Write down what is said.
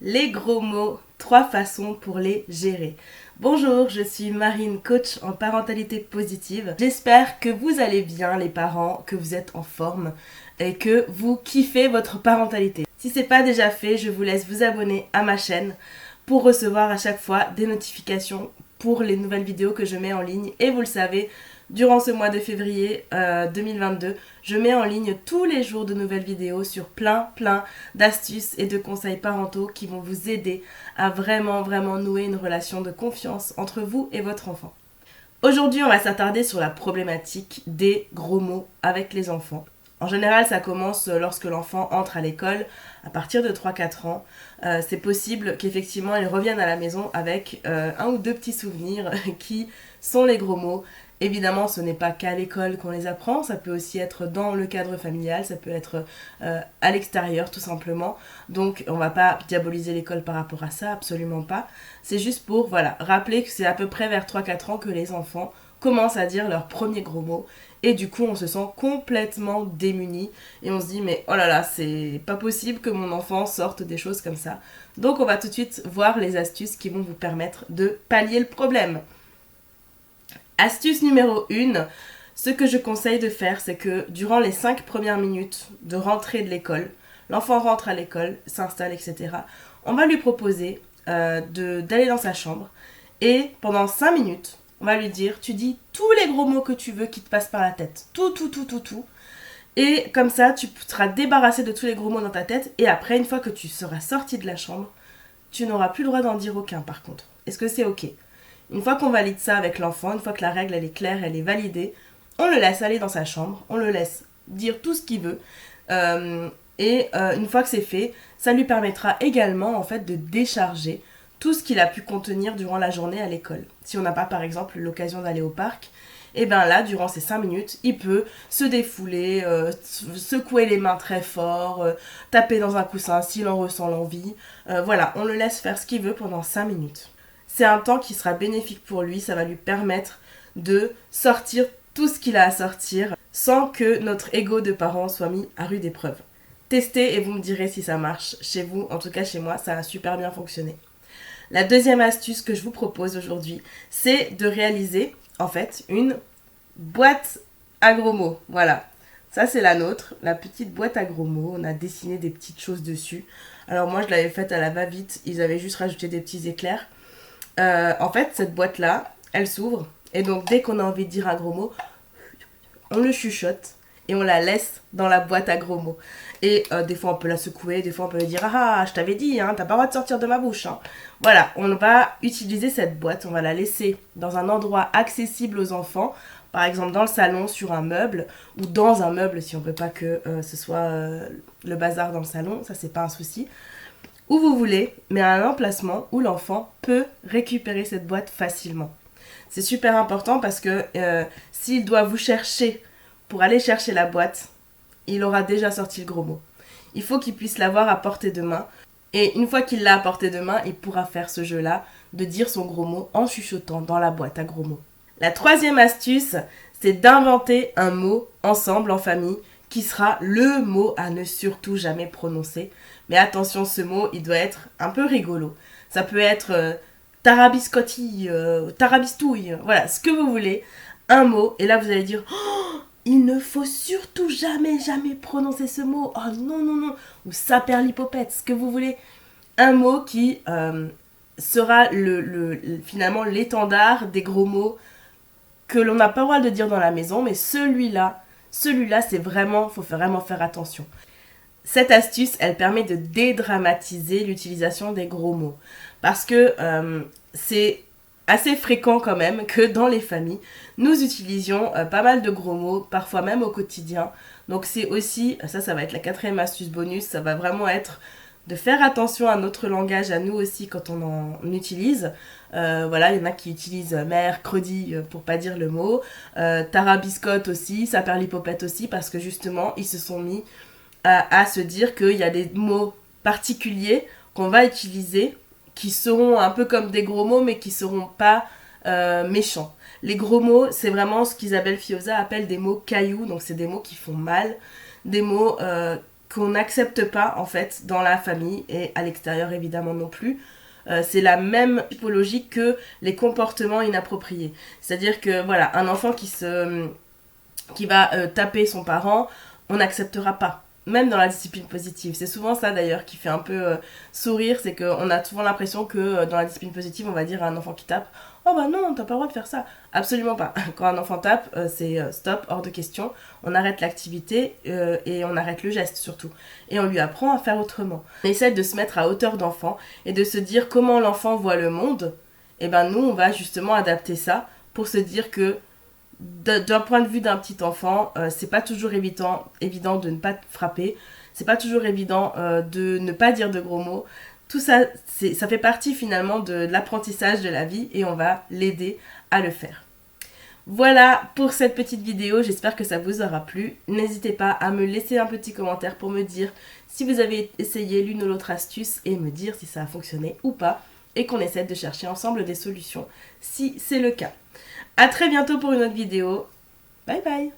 Les gros mots, 3 façons pour les gérer. Bonjour, je suis Marine, coach en parentalité positive. J'espère que vous allez bien les parents, que vous êtes en forme et que vous kiffez votre parentalité. Si c'est pas déjà fait, je vous laisse vous abonner à ma chaîne pour recevoir à chaque fois des notifications pour les nouvelles vidéos que je mets en ligne. Et vous le savez, durant ce mois de février 2022, je mets en ligne tous les jours de nouvelles vidéos sur plein d'astuces et de conseils parentaux qui vont vous aider à vraiment nouer une relation de confiance entre vous et votre enfant. Aujourd'hui, on va s'attarder sur la problématique des gros mots avec les enfants. En général, ça commence lorsque l'enfant entre à l'école, à partir de 3-4 ans. C'est possible qu'effectivement, il revienne à la maison avec un ou deux petits souvenirs qui sont les gros mots. Évidemment, ce n'est pas qu'à l'école qu'on les apprend, ça peut aussi être dans le cadre familial, ça peut être à l'extérieur tout simplement. Donc on va pas diaboliser l'école par rapport à ça, absolument pas. C'est juste pour rappeler que c'est à peu près vers 3-4 ans que les enfants commencent à dire leurs premiers gros mots. Et du coup, on se sent complètement démuni et on se dit mais oh là là, c'est pas possible que mon enfant sorte des choses comme ça. Donc on va tout de suite voir les astuces qui vont vous permettre de pallier le problème. Astuce numéro 1, ce que je conseille de faire, c'est que durant les 5 premières minutes de rentrée de l'école, l'enfant rentre à l'école, s'installe, etc. On va lui proposer d'aller dans sa chambre et pendant 5 minutes, on va lui dire, tu dis tous les gros mots que tu veux qui te passent par la tête. Tout. Et comme ça, tu seras débarrassé de tous les gros mots dans ta tête et après, une fois que tu seras sorti de la chambre, tu n'auras plus le droit d'en dire aucun par contre. Est-ce que c'est ok ? Une fois qu'on valide ça avec l'enfant, une fois que la règle elle est claire, elle est validée, on le laisse aller dans sa chambre, on le laisse dire tout ce qu'il veut. Une fois que c'est fait, ça lui permettra également en fait de décharger tout ce qu'il a pu contenir durant la journée à l'école. Si on n'a pas par exemple l'occasion d'aller au parc, et bien là, durant ces 5 minutes, il peut se défouler, secouer les mains très fort, taper dans un coussin s'il en ressent l'envie. Voilà, on le laisse faire ce qu'il veut pendant 5 minutes. C'est un temps qui sera bénéfique pour lui, ça va lui permettre de sortir tout ce qu'il a à sortir sans que notre ego de parent soit mis à rude épreuve. Testez et vous me direz si ça marche chez vous, en tout cas chez moi, ça a super bien fonctionné. La deuxième astuce que je vous propose aujourd'hui, c'est de réaliser en fait une boîte à gros mots. Voilà, ça c'est la nôtre, la petite boîte à gros mots, on a dessiné des petites choses dessus. Alors moi je l'avais faite à la va-vite, ils avaient juste rajouté des petits éclairs. En fait, cette boîte-là, elle s'ouvre. Et donc, dès qu'on a envie de dire un gros mot, on le chuchote et on la laisse dans la boîte à gros mots. Et des fois, on peut la secouer, des fois, on peut lui dire ah, je t'avais dit, hein, t'as pas le droit de sortir de ma bouche. Hein. Voilà, on va utiliser cette boîte, on va la laisser dans un endroit accessible aux enfants. Par exemple, dans le salon, sur un meuble, ou dans un meuble si on veut pas que ce soit le bazar dans le salon, ça, c'est pas un souci. Où vous voulez, mais à un emplacement où l'enfant peut récupérer cette boîte facilement. C'est super important parce que s'il doit vous chercher pour aller chercher la boîte, il aura déjà sorti le gros mot. Il faut qu'il puisse l'avoir à portée de main. Et une fois qu'il l'a à portée de main, il pourra faire ce jeu-là de dire son gros mot en chuchotant dans la boîte à gros mots. La troisième astuce, c'est d'inventer un mot ensemble en famille qui sera le mot à ne surtout jamais prononcer. Mais attention, ce mot, il doit être un peu rigolo. Ça peut être tarabiscotti, tarabistouille, voilà, ce que vous voulez. Un mot, et là vous allez dire oh, il ne faut surtout jamais prononcer ce mot. Oh non. Ou saperlipopette, ce que vous voulez. Un mot qui sera finalement l'étendard des gros mots que l'on n'a pas le droit de dire dans la maison, mais celui-là, c'est vraiment, faut vraiment faire attention. Cette astuce, elle permet de dédramatiser l'utilisation des gros mots. Parce que c'est assez fréquent quand même que dans les familles, nous utilisions pas mal de gros mots, parfois même au quotidien. Donc c'est aussi, ça va être la quatrième astuce bonus, ça va vraiment être de faire attention à notre langage, à nous aussi quand on en utilise. Voilà, il y en a qui utilisent mercredi pour pas dire le mot, tarabiscotte aussi, saperlipopette aussi, parce que justement, ils se sont mis à se dire qu'il y a des mots particuliers qu'on va utiliser qui seront un peu comme des gros mots mais qui seront pas méchants. Les gros mots, c'est vraiment ce qu'Isabelle Fioza appelle des mots cailloux, donc c'est des mots qui font mal, des mots qu'on n'accepte pas en fait dans la famille et à l'extérieur évidemment non plus. C'est la même typologie que les comportements inappropriés. C'est-à-dire que voilà, un enfant qui va taper son parent, on n'acceptera pas. Même dans la discipline positive. C'est souvent ça d'ailleurs qui fait un peu sourire, c'est qu'on a souvent l'impression que dans la discipline positive, on va dire à un enfant qui tape, oh bah non, t'as pas le droit de faire ça. Absolument pas. Quand un enfant tape, c'est stop, hors de question. On arrête l'activité et on arrête le geste surtout. Et on lui apprend à faire autrement. On essaie de se mettre à hauteur d'enfant et de se dire comment l'enfant voit le monde. Et ben nous, on va justement adapter ça pour se dire que d'un point de vue d'un petit enfant, c'est pas toujours évident de ne pas frapper, c'est pas toujours évident de ne pas dire de gros mots. Tout ça, ça fait partie finalement de l'apprentissage de la vie et on va l'aider à le faire. Voilà pour cette petite vidéo, j'espère que ça vous aura plu. N'hésitez pas à me laisser un petit commentaire pour me dire si vous avez essayé l'une ou l'autre astuce et me dire si ça a fonctionné ou pas et qu'on essaie de chercher ensemble des solutions si c'est le cas. A très bientôt pour une autre vidéo. Bye bye.